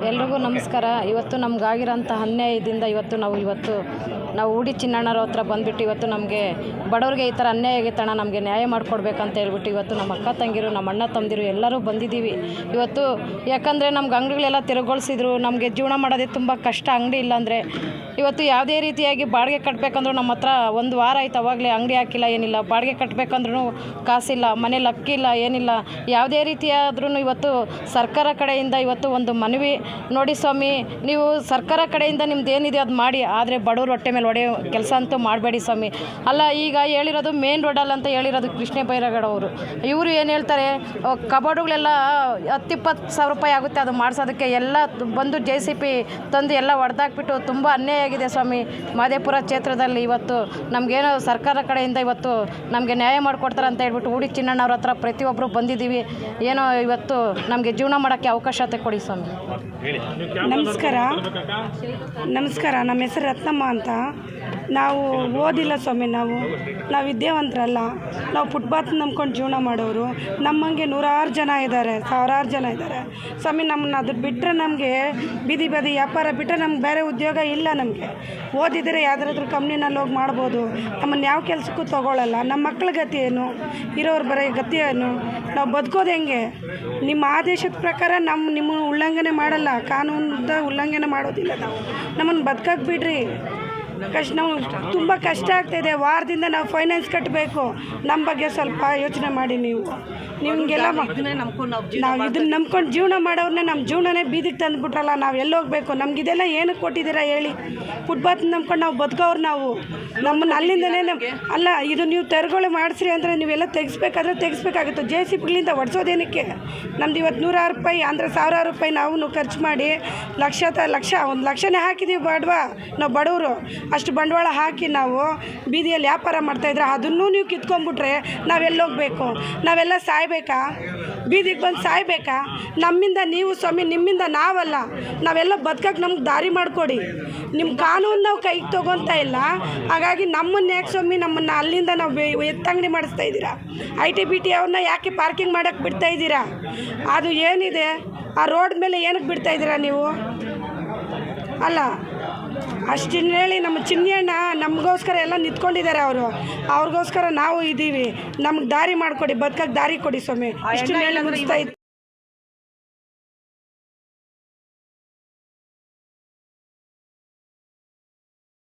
ಎಲ್ರಿಗೂ ನಮಸ್ಕಾರ. ಇವತ್ತು ನಮಗಾಗಿರೋಂಥ ಅನ್ಯಾಯದಿಂದ ನಾವು ಉಡಿ ಚಿನ್ನಣ್ಣರ ಹತ್ರ ಬಂದುಬಿಟ್ಟು ಇವತ್ತು ನಮಗೆ ಬಡವ್ರಿಗೆ ಈ ಥರ ಅನ್ಯಾಯ ಆಗೈತಣ್ಣ, ನಮಗೆ ನ್ಯಾಯ ಮಾಡಿಕೊಡ್ಬೇಕಂತ ಹೇಳ್ಬಿಟ್ಟು ಇವತ್ತು ನಮ್ಮ ಅಕ್ಕ ತಂಗಿರು, ನಮ್ಮ ಅಣ್ಣ ತಮ್ಮದಿರು ಎಲ್ಲರೂ ಬಂದಿದ್ದೀವಿ ಇವತ್ತು. ಯಾಕಂದರೆ ನಮ್ಗೆ ಅಂಗಡಿಗಳೆಲ್ಲ ತಿರುಗೊಳಿಸಿದ್ರು, ನಮಗೆ ಜೀವನ ಮಾಡೋದೇ ತುಂಬ ಕಷ್ಟ. ಅಂಗಡಿ ಇಲ್ಲಾಂದರೆ ಇವತ್ತು ಯಾವುದೇ ರೀತಿಯಾಗಿ ಬಾಡಿಗೆ ಕಟ್ಟಬೇಕಂದ್ರೂ ನಮ್ಮ ಹತ್ರ ಒಂದು ವಾರ ಆಯ್ತು, ಅವಾಗಲೇ ಅಂಗಡಿ ಹಾಕಿಲ್ಲ, ಏನಿಲ್ಲ. ಬಾಡಿಗೆ ಕಟ್ಟಬೇಕಂದ್ರೂ ಕಾಸಿಲ್ಲ, ಮನೇಲಿ ಅಕ್ಕಿಲ್ಲ, ಏನಿಲ್ಲ. ಯಾವುದೇ ರೀತಿಯಾದ್ರೂ ಇವತ್ತು ಸರ್ಕಾರ ಕಡೆಯಿಂದ ಇವತ್ತು ಒಂದು ಮನವಿ ನೋಡಿ ಸ್ವಾಮಿ, ನೀವು ಸರ್ಕಾರ ಕಡೆಯಿಂದ ನಿಮ್ದು ಏನಿದೆ ಅದು ಮಾಡಿ, ಆದರೆ ಬಡವ್ರ ಹೊಟ್ಟೆ ಮೇಲೆ ಹೊಡೆಯೋ ಕೆಲಸ ಅಂತೂ ಮಾಡಬೇಡಿ ಸ್ವಾಮಿ. ಅಲ್ಲ, ಈಗ ಹೇಳಿರೋದು ಮೇನ್ ರೋಡಲ್ಲ ಅಂತ ಹೇಳಿರೋದು ಕೃಷ್ಣ ಬೈರೇಗೌಡ ಅವರು. ಇವರು ಏನು ಹೇಳ್ತಾರೆ, ಕಬೋರ್ಡುಗಳೆಲ್ಲ 10-20 ಸಾವಿರ ರೂಪಾಯಿ ಆಗುತ್ತೆ ಅದು ಮಾಡಿಸೋದಕ್ಕೆ. ಎಲ್ಲ ಬಂದು JCB ತಂದು ಎಲ್ಲ ಹೊಡೆದಾಕ್ಬಿಟ್ಟು ತುಂಬ ಅನ್ಯಾಯ ಆಗಿದೆ ಸ್ವಾಮಿ. ಮಹದೇವಪುರ ಕ್ಷೇತ್ರದಲ್ಲಿ ಇವತ್ತು ನಮಗೇನೋ ಸರ್ಕಾರ ಕಡೆಯಿಂದ ಇವತ್ತು ನಮಗೆ ನ್ಯಾಯ ಮಾಡಿಕೊಡ್ತಾರೆ ಅಂತ ಹೇಳ್ಬಿಟ್ಟು ಉಡಿ ಚಿನ್ನಣ್ಣವ್ರ ಹತ್ರ ಪ್ರತಿಯೊಬ್ಬರು ಬಂದಿದ್ದೀವಿ. ಏನೋ ಇವತ್ತು ನಮಗೆ ಜೀವನ ಮಾಡೋಕ್ಕೆ ಅವಕಾಶತೆ ಕೊಡಿ ಸ್ವಾಮಿ. ನಮಸ್ಕಾರ. ನಮ್ಮ ಹೆಸರು ರತ್ನಮ್ಮ ಅಂತ. ನಾವು ಓದಿಲ್ಲ ಸ್ವಾಮಿ, ನಾವು ವಿದ್ಯಾವಂತರಲ್ಲ. ನಾವು ಫುಟ್ಪಾತ್ ನಂಬ್ಕೊಂಡು ಜೀವನ ಮಾಡೋರು. ನಮ್ಮಂಗೆ ನೂರಾರು ಜನ ಇದ್ದಾರೆ, ಸಾವಿರಾರು ಜನ ಇದ್ದಾರೆ ಸ್ವಾಮಿ. ನಮ್ಮನ್ನ ಅದು ಬಿಟ್ಟರೆ ನಮಗೆ ಬೀದಿ ವ್ಯಾಪಾರ ಬಿಟ್ಟರೆ ನಮ್ಗೆ ಬೇರೆ ಉದ್ಯೋಗ ಇಲ್ಲ. ನಮಗೆ ಓದಿದರೆ ಯಾವುದಾದ್ರೂ ಕಂಪ್ನಿನಲ್ಲಿ ಹೋಗಿ ಮಾಡ್ಬೋದು. ನಮ್ಮನ್ನು ಯಾವ ಕೆಲಸಕ್ಕೂ ತೊಗೊಳ್ಳಲ್ಲ. ನಮ್ಮ ಮಕ್ಕಳ ಗತಿ ಏನು, ಇರೋರು ಬರೋ ಗತಿ ಏನು, ನಾವು ಬದುಕೋದು ಹೆಂಗೆ? ನಿಮ್ಮ ಆದೇಶದ ಪ್ರಕಾರ ನಿಮ್ಮ ಉಲ್ಲಂಘನೆ ಮಾಡಲ್ಲ, ಕಾನೂನದ ಉಲ್ಲಂಘನೆ ಮಾಡೋದಿಲ್ಲ. ನಮ್ಮನ್ನು ಬದುಕಕ್ಕೆ ಬಿಡ್ರಿ. ನಾವು ತುಂಬ ಕಷ್ಟ ಆಗ್ತಾಯಿದೆ. ವಾರದಿಂದ ನಾವು ಫೈನಾನ್ಸ್ ಕಟ್ಟಬೇಕು. ನಮ್ಮ ಬಗ್ಗೆ ಸ್ವಲ್ಪ ಯೋಚನೆ ಮಾಡಿ. ನಿಮಗೆಲ್ಲ ನಾವು ಇದನ್ನು ನಂಬ್ಕೊಂಡು ಜೀವನ ಮಾಡೋರನ್ನೇ ನಮ್ಮ ಜೀವನನೇ ಬೀದಿಗೆ ತಂದುಬಿಟ್ರಲ್ಲ. ನಾವು ಎಲ್ಲಿ ಹೋಗಬೇಕು? ನಮಗಿದೆಲ್ಲ ಏನಕ್ಕೆ ಕೊಟ್ಟಿದ್ದೀರಾ ಹೇಳಿ? ಫುಟ್ಪಾತ್ ನಂಬ್ಕೊಂಡು ನಾವು ಬದುಕೋರು. ನಮ್ಮನ್ನು ಅಲ್ಲಿಂದನೇ ಅಲ್ಲ, ಇದು ನೀವು ತೆರವುಗಳು ಮಾಡಿಸ್ರಿ ಅಂದರೆ ನೀವೆಲ್ಲ ತೆಗಿಸ್ಬೇಕಾಗುತ್ತೆ. JCBಗಳಿಂದ ಹೊಡ್ಸೋದೇನಕ್ಕೆ? ನಮ್ದು ಇವತ್ತು 100 ರೂಪಾಯಿ ಅಂದರೆ 1000 ರೂಪಾಯಿ ನಾವು ಖರ್ಚು ಮಾಡಿ ಲಕ್ಷ 1 ಲಕ್ಷನೇ ಹಾಕಿದ್ದೀವಿ. ನಾವು ಬಡವರು. ಅಷ್ಟು ಬಂಡವಾಳ ಹಾಕಿ ನಾವು ಬೀದಿಯಲ್ಲಿ ವ್ಯಾಪಾರ ಮಾಡ್ತಾಯಿದ್ರೆ ಅದನ್ನೂ ನೀವು ಕಿತ್ಕೊಂಡ್ಬಿಟ್ರೆ ನಾವೆಲ್ಲ ಹೋಗಬೇಕು? ನಾವೆಲ್ಲ ಸಾಯ್ಬೇಕಾ? ಬೀದಿಗೆ ಬಂದು ಸಾಯ್ಬೇಕಾ? ನಮ್ಮಿಂದ ನೀವು ಸ್ವಾಮಿ, ನಿಮ್ಮಿಂದ ನಾವಲ್ಲ. ನಾವೆಲ್ಲ ಬದುಕಕ್ಕೆ ನಮ್ಗೆ ದಾರಿ ಮಾಡಿಕೊಡಿ. ನಿಮ್ಮ ಕಾನೂನು ನಾವು ಕೈಗೆ ತೊಗೊತಾ ಇಲ್ಲ. ಹಾಗಾಗಿ ನಮ್ಮನ್ನು ಯಾಕೆ ಸ್ವಾಮಿ ನಮ್ಮನ್ನು ಅಲ್ಲಿಂದ ನಾವು ಎತ್ತಂಗಡಿ ಮಾಡಿಸ್ತಾ ಇದ್ದೀರಾ? IT-BT ಅವ್ರನ್ನ ಯಾಕೆ ಪಾರ್ಕಿಂಗ್ ಮಾಡೋಕ್ಕೆ ಬಿಡ್ತಾ ಇದ್ದೀರಾ? ಅದು ಏನಿದೆ ಆ ರೋಡ್ ಮೇಲೆ ಏನಕ್ಕೆ ಬಿಡ್ತಾ ಇದ್ದೀರಾ ನೀವು? ಅಲ್ಲ, ಅಷ್ಟನ್ನು ಹೇಳಿ ನಮ್ಮ ಚಿನ್ನಣ್ಣ ನಮಗೋಸ್ಕರ ಎಲ್ಲ ನಿಂತ್ಕೊಂಡಿದ್ದಾರೆ. ಅವ್ರಿಗೋಸ್ಕರ ನಾವು ಇದ್ದೀವಿ. ನಮ್ಗೆ ದಾರಿ ಮಾಡಿಕೊಡಿ, ಬದುಕಕ್ಕೆ ದಾರಿ ಕೊಡಿ ಸ್ವಾಮಿ. ಇಷ್ಟನ್ನು ಹೇಳಿ ಮುಗಿಸ್ತಾ ಇದ್ದೀವಿ.